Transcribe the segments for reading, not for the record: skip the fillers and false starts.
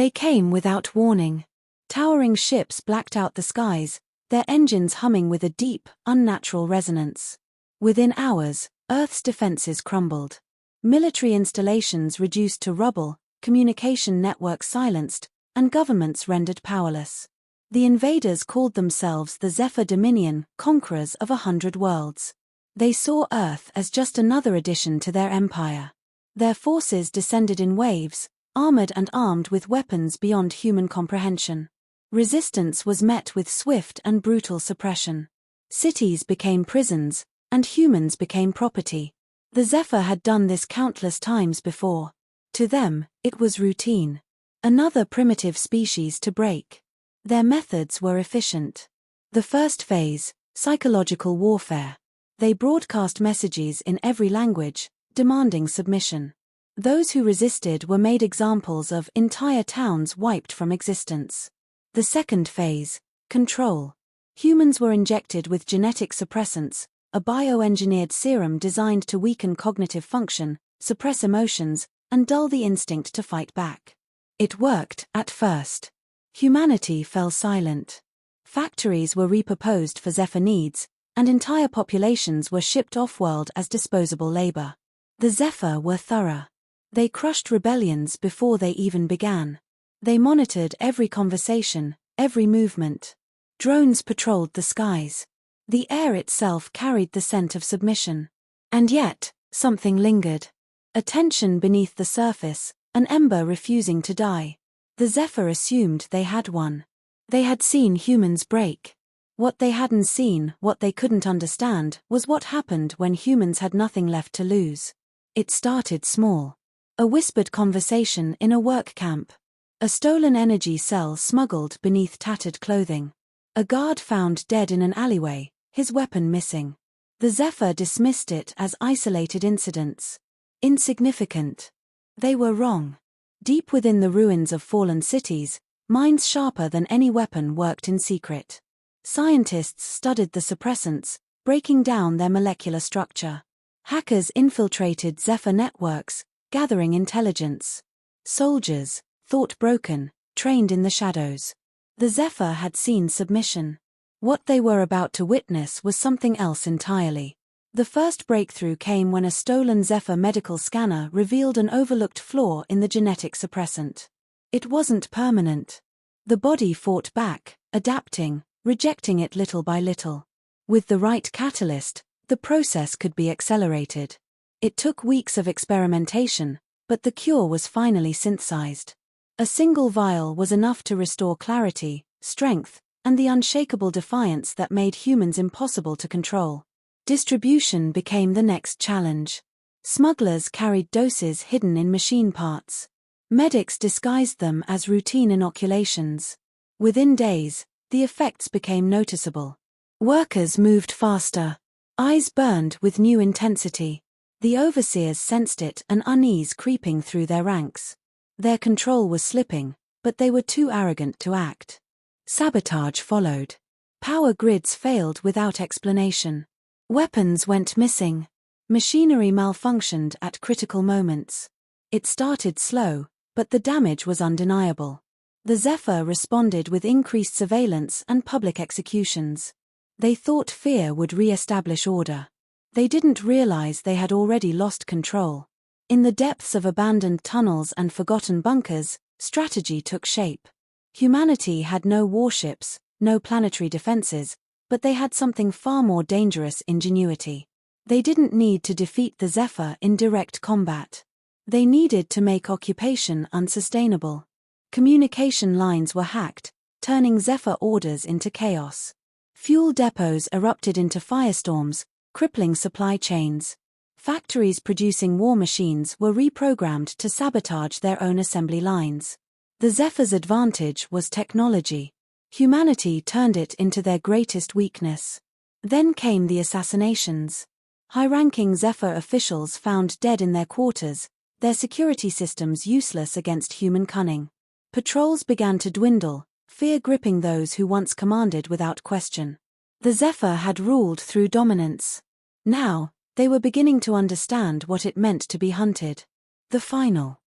They came without warning. Towering ships blacked out the skies, their engines humming with a deep, unnatural resonance. Within hours, Earth's defenses crumbled. Military installations reduced to rubble, communication networks silenced, and governments rendered powerless. The invaders called themselves the Zephyr Dominion, conquerors of 100 worlds. They saw Earth as just another addition to their empire. Their forces descended in waves, armored and armed with weapons beyond human comprehension. Resistance was met with swift and brutal suppression. Cities became prisons, and humans became property. The Zephyr had done this countless times before. To them, it was routine. Another primitive species to break. Their methods were efficient. The first phase, psychological warfare. They broadcast messages in every language, demanding submission. Those who resisted were made examples of, entire towns wiped from existence. The second phase, control. Humans were injected with genetic suppressants, a bioengineered serum designed to weaken cognitive function, suppress emotions, and dull the instinct to fight back. It worked, at first. Humanity fell silent. Factories were repurposed for Zephyr needs, and entire populations were shipped off-world as disposable labor. The Zephyr were thorough. They crushed rebellions before they even began. They monitored every conversation, every movement. Drones patrolled the skies. The air itself carried the scent of submission. And yet, something lingered. A tension beneath the surface, an ember refusing to die. The Zephyr assumed they had won. They had seen humans break. What they hadn't seen, what they couldn't understand, was what happened when humans had nothing left to lose. It started small. A whispered conversation in a work camp. A stolen energy cell smuggled beneath tattered clothing. A guard found dead in an alleyway, his weapon missing. The Zephyr dismissed it as isolated incidents. Insignificant. They were wrong. Deep within the ruins of fallen cities, minds sharper than any weapon worked in secret. Scientists studied the suppressants, breaking down their molecular structure. Hackers infiltrated Zephyr networks, gathering intelligence. Soldiers, thought broken, trained in the shadows. The Zephyr had seen submission. What they were about to witness was something else entirely. The first breakthrough came when a stolen Zephyr medical scanner revealed an overlooked flaw in the genetic suppressant. It wasn't permanent. The body fought back, adapting, rejecting it little by little. With the right catalyst, the process could be accelerated. It took weeks of experimentation, but the cure was finally synthesized. A single vial was enough to restore clarity, strength, and the unshakable defiance that made humans impossible to control. Distribution became the next challenge. Smugglers carried doses hidden in machine parts. Medics disguised them as routine inoculations. Within days, the effects became noticeable. Workers moved faster. Eyes burned with new intensity. The overseers sensed it, an unease creeping through their ranks. Their control was slipping, but they were too arrogant to act. Sabotage followed. Power grids failed without explanation. Weapons went missing. Machinery malfunctioned at critical moments. It started slow, but the damage was undeniable. The Zephyr responded with increased surveillance and public executions. They thought fear would re-establish order. They didn't realize they had already lost control. In the depths of abandoned tunnels and forgotten bunkers, strategy took shape. Humanity had no warships, no planetary defenses, but they had something far more dangerous: ingenuity. They didn't need to defeat the Zephyr in direct combat. They needed to make occupation unsustainable. Communication lines were hacked, turning Zephyr orders into chaos. Fuel depots erupted into firestorms, crippling supply chains. Factories producing war machines were reprogrammed to sabotage their own assembly lines. The Zephyr's advantage was technology. Humanity turned it into their greatest weakness. Then came the assassinations. High-ranking Zephyr officials found dead in their quarters, their security systems useless against human cunning. Patrols began to dwindle, fear gripping those who once commanded without question. The Zephyr had ruled through dominance. Now, they were beginning to understand what it meant to be hunted. The final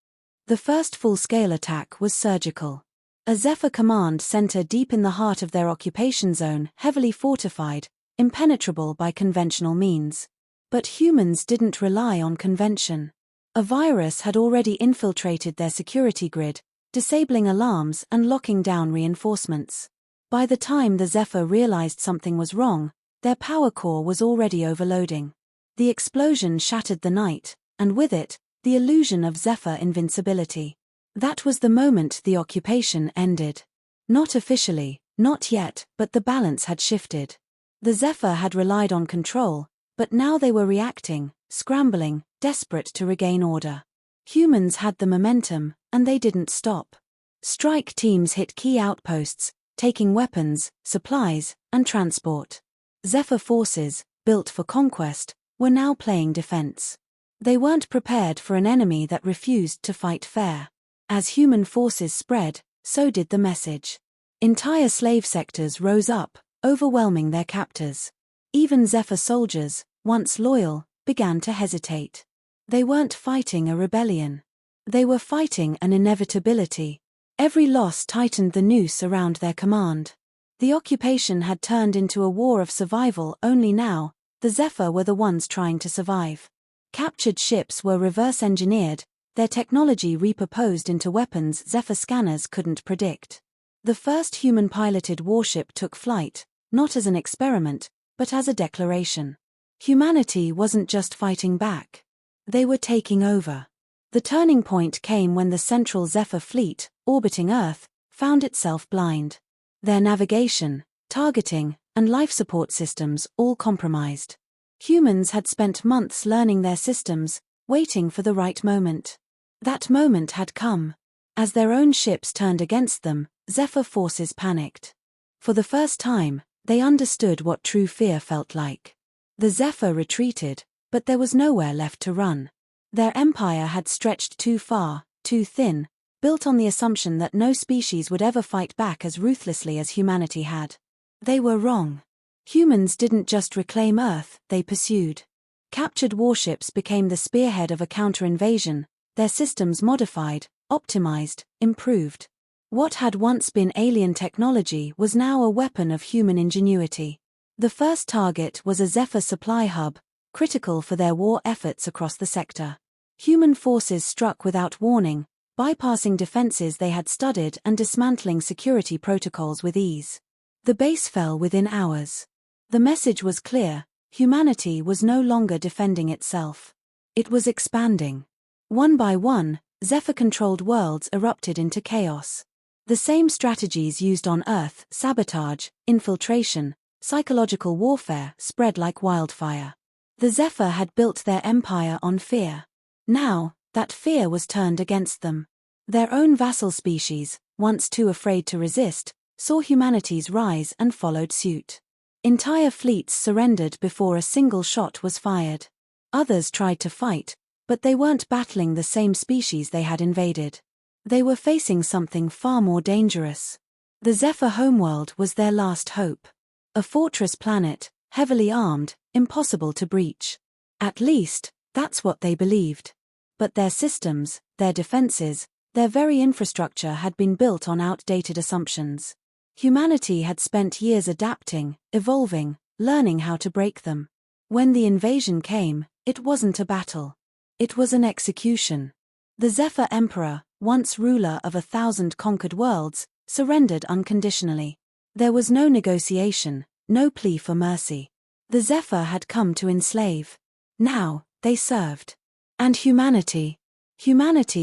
The first full-scale attack was surgical. A Zephyr command center deep in the heart of their occupation zone, heavily fortified, impenetrable by conventional means. But humans didn't rely on convention. A virus had already infiltrated their security grid, disabling alarms and locking down reinforcements. By the time the Zephyr realized something was wrong, their power core was already overloading. The explosion shattered the night, and with it, the illusion of Zephyr invincibility. That was the moment the occupation ended. Not officially, not yet, but the balance had shifted. The Zephyr had relied on control, but now they were reacting, scrambling, desperate to regain order. Humans had the momentum, and they didn't stop. Strike teams hit key outposts, taking weapons, supplies, and transport. Zephyr forces, built for conquest, were now playing defense. They weren't prepared for an enemy that refused to fight fair. As human forces spread, so did the message. Entire slave sectors rose up, overwhelming their captors. Even Zephyr soldiers, once loyal, began to hesitate. They weren't fighting a rebellion. They were fighting an inevitability. Every loss tightened the noose around their command. The occupation had turned into a war of survival. Only now, the Zephyr were the ones trying to survive. Captured ships were reverse-engineered, their technology repurposed into weapons Zephyr scanners couldn't predict. The first human-piloted warship took flight, not as an experiment, but as a declaration. Humanity wasn't just fighting back. They were taking over. The turning point came when the central Zephyr fleet, orbiting Earth, found itself blind. Their navigation, targeting, and life support systems all compromised. Humans had spent months learning their systems, waiting for the right moment. That moment had come. As their own ships turned against them, Zephyr forces panicked. For the first time, they understood what true fear felt like. The Zephyr retreated, but there was nowhere left to run. Their empire had stretched too far, too thin, built on the assumption that no species would ever fight back as ruthlessly as humanity had. They were wrong. Humans didn't just reclaim Earth, they pursued. Captured warships became the spearhead of a counter-invasion, their systems modified, optimized, improved. What had once been alien technology was now a weapon of human ingenuity. The first target was a Zephyr supply hub, critical for their war efforts across the sector. Human forces struck without warning, bypassing defenses they had studied and dismantling security protocols with ease. The base fell within hours. The message was clear: humanity was no longer defending itself. It was expanding. One by one, Zephyr-controlled worlds erupted into chaos. The same strategies used on Earth, sabotage, infiltration, psychological warfare, spread like wildfire. The Zephyr had built their empire on fear. Now, that fear was turned against them. Their own vassal species, once too afraid to resist, saw humanity's rise and followed suit. Entire fleets surrendered before a single shot was fired. Others tried to fight, but they weren't battling the same species they had invaded. They were facing something far more dangerous. The Zephyr homeworld was their last hope. A fortress planet, heavily armed, impossible to breach. At least, that's what they believed. But their systems, their defenses, their very infrastructure had been built on outdated assumptions. Humanity had spent years adapting, evolving, learning how to break them. When the invasion came, it wasn't a battle. It was an execution. The Zephyr Emperor, once ruler of 1,000 conquered worlds, surrendered unconditionally. There was no negotiation, no plea for mercy. The Zephyr had come to enslave. Now, they served. And humanity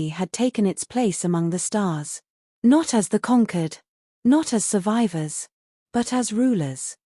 had taken its place among the stars. Not as the conquered, not as survivors, but as rulers.